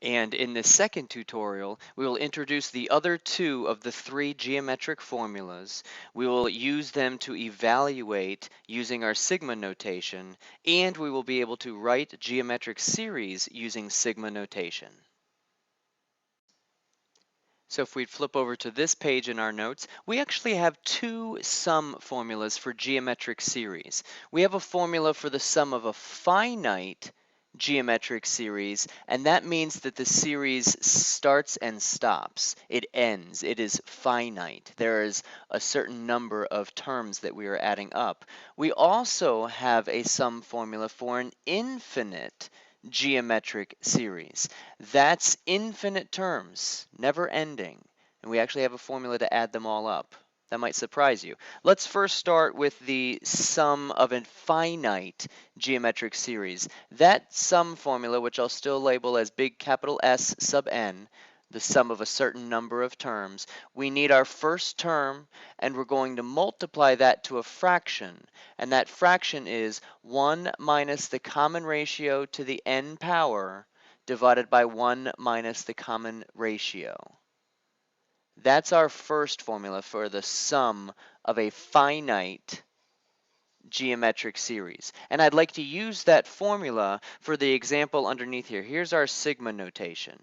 And in this second tutorial, we will introduce the other two of the three geometric formulas. We will use them to evaluate using our sigma notation, and we will be able to write geometric series using sigma notation. So if we flip over to this page in our notes, we actually have two sum formulas for geometric series. We have a formula for the sum of a finite geometric series, and that means that the series starts and stops. It ends. It is finite. There is a certain number of terms that we are adding up. We also have a sum formula for an infinite geometric series. That's infinite terms, never ending. And we actually have a formula to add them all up. That might surprise you. Let's first start with the sum of a finite geometric series. That sum formula, which I'll still label as big capital S sub n, the sum of a certain number of terms, we need our first term, and we're going to multiply that to a fraction. And that fraction is 1 minus the common ratio to the n power divided by 1 minus the common ratio. That's our first formula for the sum of a finite geometric series. And I'd like to use that formula for the example underneath here. Here's our sigma notation.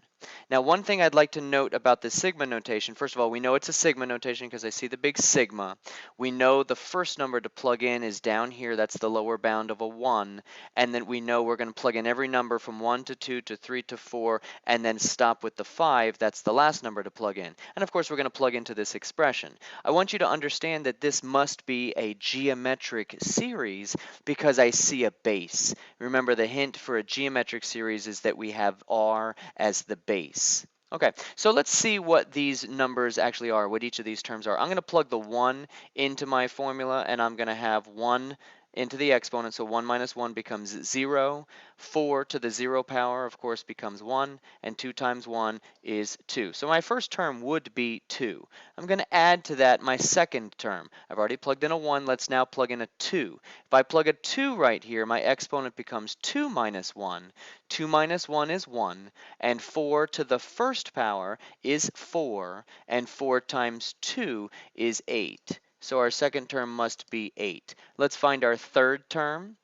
Now, one thing I'd like to note about the sigma notation, first of all, we know it's a sigma notation because I see the big sigma. We know the first number to plug in is down here. That's the lower bound of a 1. And then we know we're going to plug in every number from 1 to 2 to 3 to 4 and then stop with the 5. That's the last number to plug in. And of course, we're going to plug into this expression. I want you to understand that this must be a geometric series because I see a base. Remember, the hint for a geometric series is that we have R as the base. Okay, so let's see what these numbers actually are, what each of these terms are. I'm going to plug the 1 into my formula, and I'm going to have 1 into the exponent, so 1 minus 1 becomes 0. 4 to the 0 power, of course, becomes 1, and 2 times 1 is 2. So my first term would be 2. I'm going to add to that my second term. I've already plugged in a 1. Let's now plug in a 2. If I plug a 2 right here, my exponent becomes 2 minus 1. 2 minus 1 is 1, and 4 to the first power is 4, and 4 times 2 is 8. So our second term must be 8. Let's find our third term.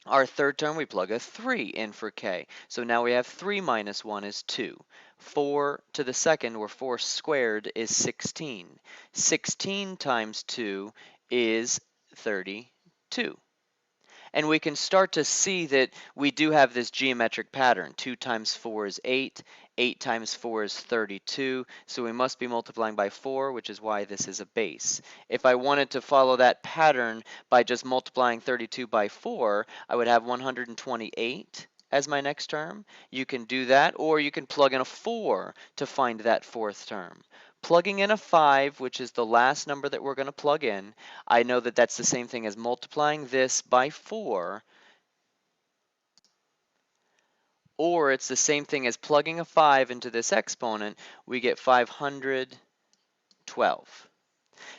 Our third term, we plug a 3 in for k. So now we have 3 minus 1 is 2. 4 to the second, or 4 squared, is 16. 16 times 2 is 32. And we can start to see that we do have this geometric pattern. 2 times 4 is 8. 8 times 4 is 32. So we must be multiplying by 4, which is why this is a base. If I wanted to follow that pattern by just multiplying 32 by 4, I would have 128 as my next term. You can do that, or you can plug in a 4 to find that fourth term. Plugging in a 5, which is the last number that we're going to plug in, I know that that's the same thing as multiplying this by 4, or it's the same thing as plugging a 5 into this exponent. We get 512.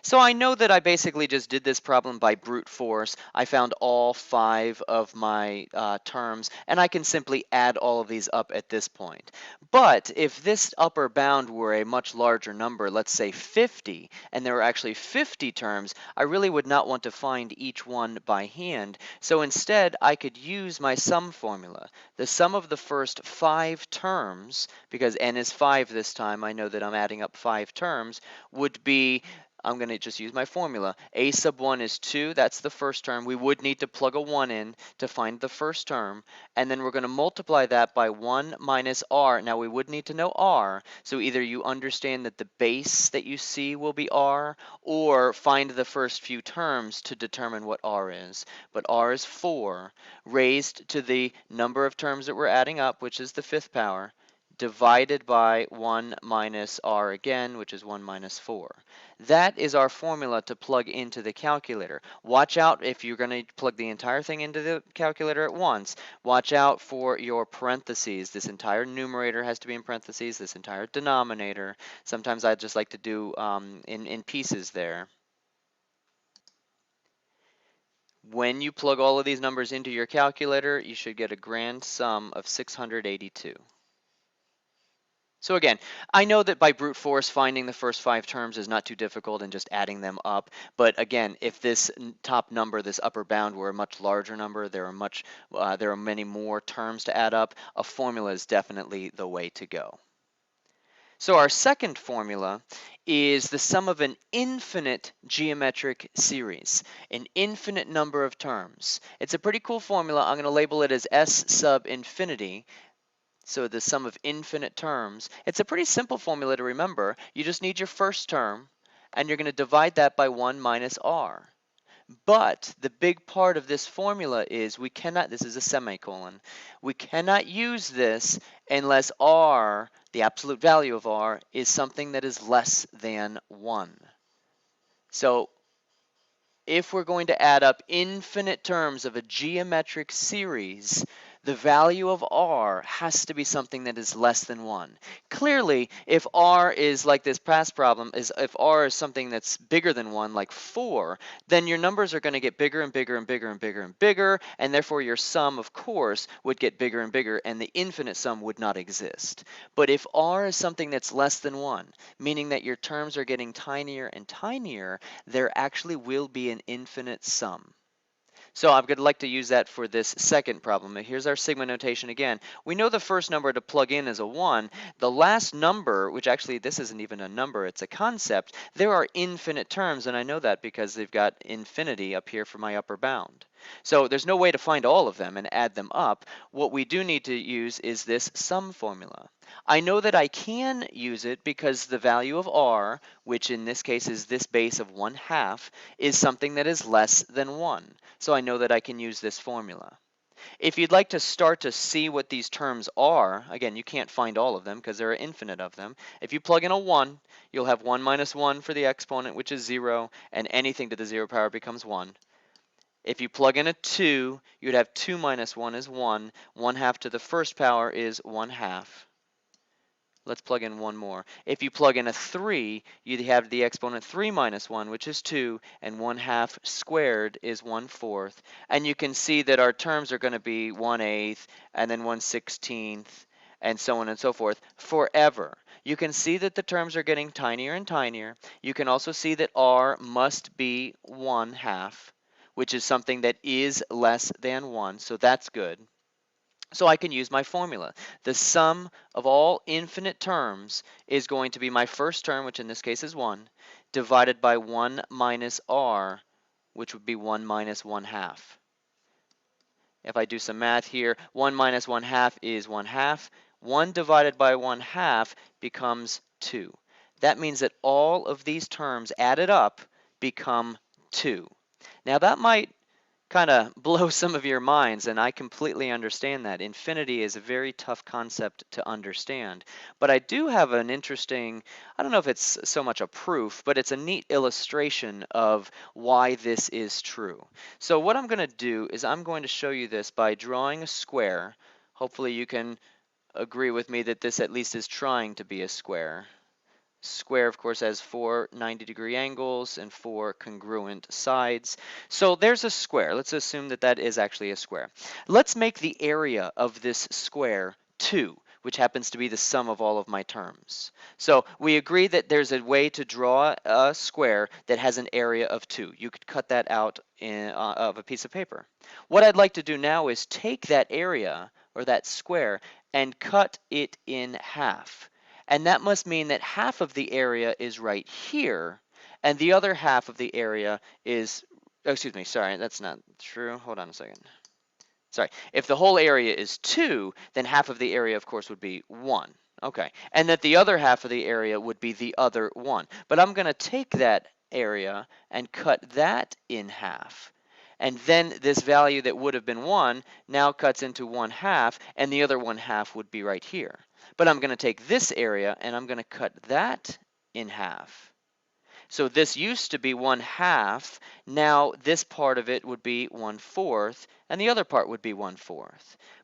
So I know that I basically just did this problem by brute force. I found all 5 of my terms, and I can simply add all of these up at this point. But if this upper bound were a much larger number, let's say 50, and there were actually 50 terms, I really would not want to find each one by hand. So instead, I could use my sum formula. The sum of the first 5 terms, because n is 5 this time, I know that I'm adding up 5 terms, would be, I'm going to just use my formula. A sub 1 is 2. That's the first term. We would need to plug a 1 in to find the first term. And then we're going to multiply that by 1 minus r. Now we would need to know r. So either you understand that the base that you see will be r, or find the first few terms to determine what r is. But r is 4 raised to the number of terms that we're adding up, which is the fifth power, divided by 1 minus r again, which is 1 minus 4. That is our formula to plug into the calculator. Watch out if you're going to plug the entire thing into the calculator at once. Watch out for your parentheses. This entire numerator has to be in parentheses, this entire denominator. Sometimes I just like to do in pieces there. When you plug all of these numbers into your calculator, you should get a grand sum of 682. So again, I know that by brute force finding the first 5 terms is not too difficult and just adding them up. But again, if this top number, this upper bound, were a much larger number, there are many more terms to add up, a formula is definitely the way to go. So our second formula is the sum of an infinite geometric series, an infinite number of terms. It's a pretty cool formula. I'm going to label it as S sub infinity. So the sum of infinite terms. It's a pretty simple formula to remember. You just need your first term, and you're going to divide that by 1 minus r. But the big part of this formula is we cannot, this is a semicolon, we cannot use this unless r, the absolute value of r, is something that is less than 1. So if we're going to add up infinite terms of a geometric series, the value of r has to be something that is less than 1. Clearly, if r is like this past problem, if r is something that's bigger than 1, like 4, then your numbers are going to get bigger and bigger and bigger and bigger and bigger, and therefore your sum, of course, would get bigger and bigger, and the infinite sum would not exist. But if r is something that's less than 1, meaning that your terms are getting tinier and tinier, there actually will be an infinite sum. So I'm going to like to use that for this second problem. Here's our sigma notation again. We know the first number to plug in is a 1. The last number, which actually this isn't even a number, it's a concept, there are infinite terms, and I know that because they've got infinity up here for my upper bound. So there's no way to find all of them and add them up. What we do need to use is this sum formula. I know that I can use it because the value of r, which in this case is this base of 1/2, is something that is less than 1. So I know that I can use this formula. If you'd like to start to see what these terms are, again, you can't find all of them because there are infinite of them. If you plug in a 1, you'll have 1 minus 1 for the exponent, which is 0, and anything to the 0 power becomes 1. If you plug in a 2, you'd have 2 minus 1 is 1. 1/2 to the first power is 1/2. Let's plug in one more. If you plug in a 3, you'd have the exponent 3 minus 1, which is 2, and 1/2 squared is 1/4. And you can see that our terms are going to be 1/8, and then 1/16, and so on and so forth, forever. You can see that the terms are getting tinier and tinier. You can also see that r must be 1/2, which is something that is less than 1, so that's good. So I can use my formula. The sum of all infinite terms is going to be my first term, which in this case is 1, divided by 1 minus r, which would be 1 minus 1/2. If I do some math here, 1 minus 1/2 is 1/2. 1 divided by 1/2 becomes 2. That means that all of these terms added up become 2. Now that might kind of blow some of your minds, and I completely understand that. Infinity is a very tough concept to understand. But I do have an interesting, I don't know if it's so much a proof, but it's a neat illustration of why this is true. So what I'm going to do is I'm going to show you this by drawing a square. Hopefully you can agree with me that this at least is trying to be a square. Square, of course, has 4 90-degree angles and 4 congruent sides. So there's a square. Let's assume that that is actually a square. Let's make the area of this square 2, which happens to be the sum of all of my terms. So we agree that there's a way to draw a square that has an area of 2. You could cut that out of a piece of paper. What I'd like to do now is take that area, or that square, and cut it in half. And that must mean that half of the area is right here, and the other half of the area is, oh, excuse me, sorry, that's not true. Hold on a second. Sorry, if the whole area is 2, then half of the area, of course, would be 1. Okay, and that the other half of the area would be the other 1. But I'm going to take that area and cut that in half. And then this value that would have been 1 now cuts into 1/2, and the other 1/2 would be right here. But I'm going to take this area and I'm going to cut that in half. So this used to be 1/2. Now this part of it would be 1/4, and the other part would be 1/4.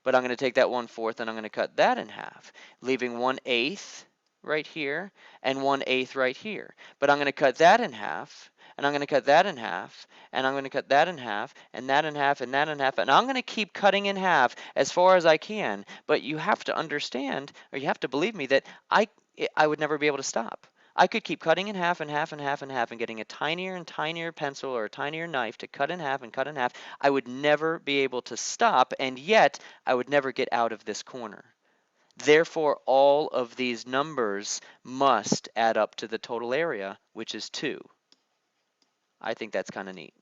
But I'm going to take that 1/4 and I'm going to cut that in half, leaving 1/8 right here and 1/8 right here. But I'm going to cut that in half. and I'm going to cut that in half, and I'm going to cut that in half, and that in half, and that in half, and I'm going to keep cutting in half as far as I can. But you have to understand, or you have to believe me, that I would never be able to stop. I could keep cutting in half and half and half and half and getting a tinier and tinier pencil or a tinier knife to cut in half and cut in half. I would never be able to stop, and yet I would never get out of this corner. Therefore, all of these numbers must add up to the total area, which is 2. I think that's kind of neat.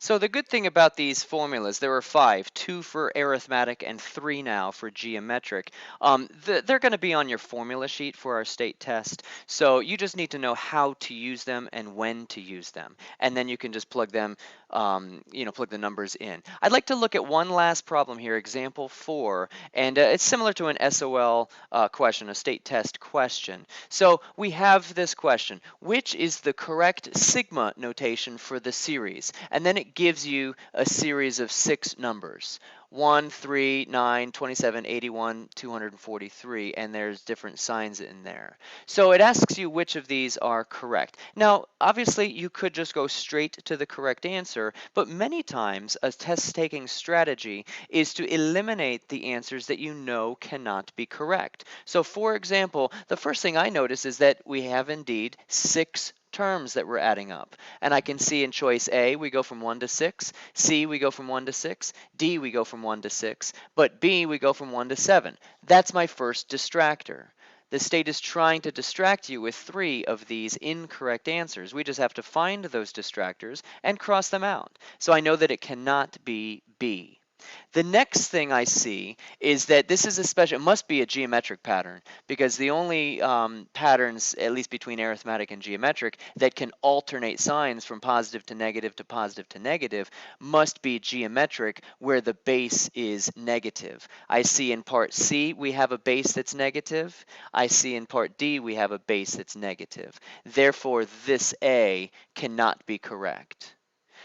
So the good thing about these formulas, there are 5, 2 for arithmetic and 3 now for geometric. They're going to be on your formula sheet for our state test. So you just need to know how to use them and when to use them. And then you can just plug them, plug the numbers in. I'd like to look at one last problem here, example 4. And it's similar to an SOL question, a state test question. So we have this question: which is the correct sigma notation for the series? And then it gives you a series of 6 numbers: 1, 3, 9, 27, 81, 243, and there's different signs in there. So it asks you which of these are correct. Now, obviously, you could just go straight to the correct answer, but many times a test-taking strategy is to eliminate the answers that you know cannot be correct. So for example, the first thing I notice is that we have indeed 6 terms that we're adding up. And I can see in choice A, we go from 1 to 6, C, we go from 1 to 6, D, we go from 1 to 6, but B, we go from 1 to 7. That's my first distractor. The state is trying to distract you with 3 of these incorrect answers. We just have to find those distractors and cross them out. So I know that it cannot be B. The next thing I see is that this is it must be a geometric pattern, because the only patterns, at least between arithmetic and geometric, that can alternate signs from positive to positive to negative must be geometric, where the base is negative. I see in part C we have a base that's negative. I see in part D we have a base that's negative. Therefore, this A cannot be correct.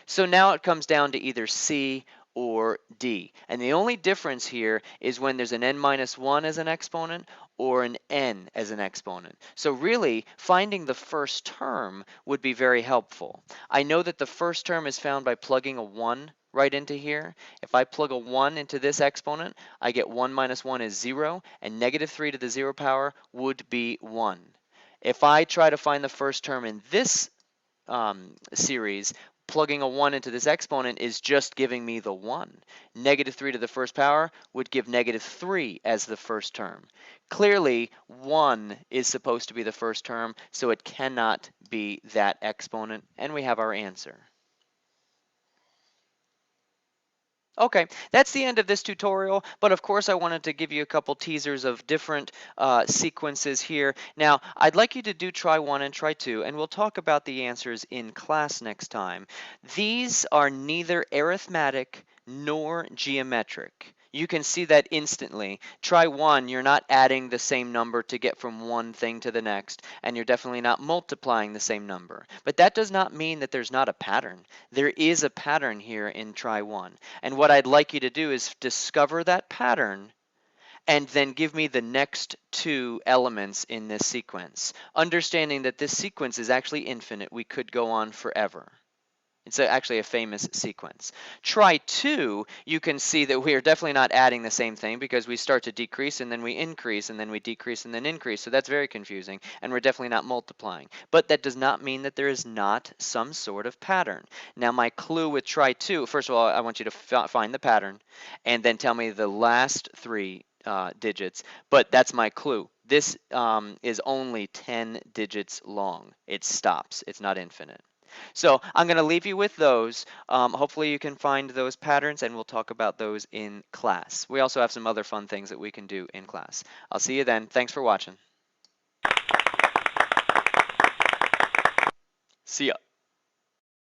So now it comes down to either C or D. And the only difference here is when there's an n minus 1 as an exponent or an n as an exponent. So really, finding the first term would be very helpful. I know that the first term is found by plugging a 1 right into here. If I plug a 1 into this exponent, I get 1 minus 1 is 0, and negative 3 to the 0 power would be 1. If I try to find the first term in this series, plugging a 1 into this exponent is just giving me the 1. Negative 3 to the first power would give negative 3 as the first term. Clearly, 1 is supposed to be the first term, so it cannot be that exponent, and we have our answer. Okay, that's the end of this tutorial, but of course I wanted to give you a couple teasers of different sequences here. Now, I'd like you to do try 1 and try 2, and we'll talk about the answers in class next time. These are neither arithmetic nor geometric. You can see that instantly. Try 1, you're not adding the same number to get from one thing to the next, and you're definitely not multiplying the same number. But that does not mean that there's not a pattern. There is a pattern here in try 1. And what I'd like you to do is discover that pattern and then give me the next 2 elements in this sequence, understanding that this sequence is actually infinite. We could go on forever. It's actually a famous sequence. Try 2, you can see that we are definitely not adding the same thing, because we start to decrease and then we increase and then we decrease and then increase. So that's very confusing, and we're definitely not multiplying. But that does not mean that there is not some sort of pattern. Now my clue with try 2, first of all, I want you to find the pattern and then tell me the last 3 digits, but that's my clue. This is only 10 digits long. It stops. It's not infinite. So I'm going to leave you with those. Hopefully you can find those patterns, and we'll talk about those in class. We also have some other fun things that we can do in class. I'll see you then. Thanks for watching. See ya.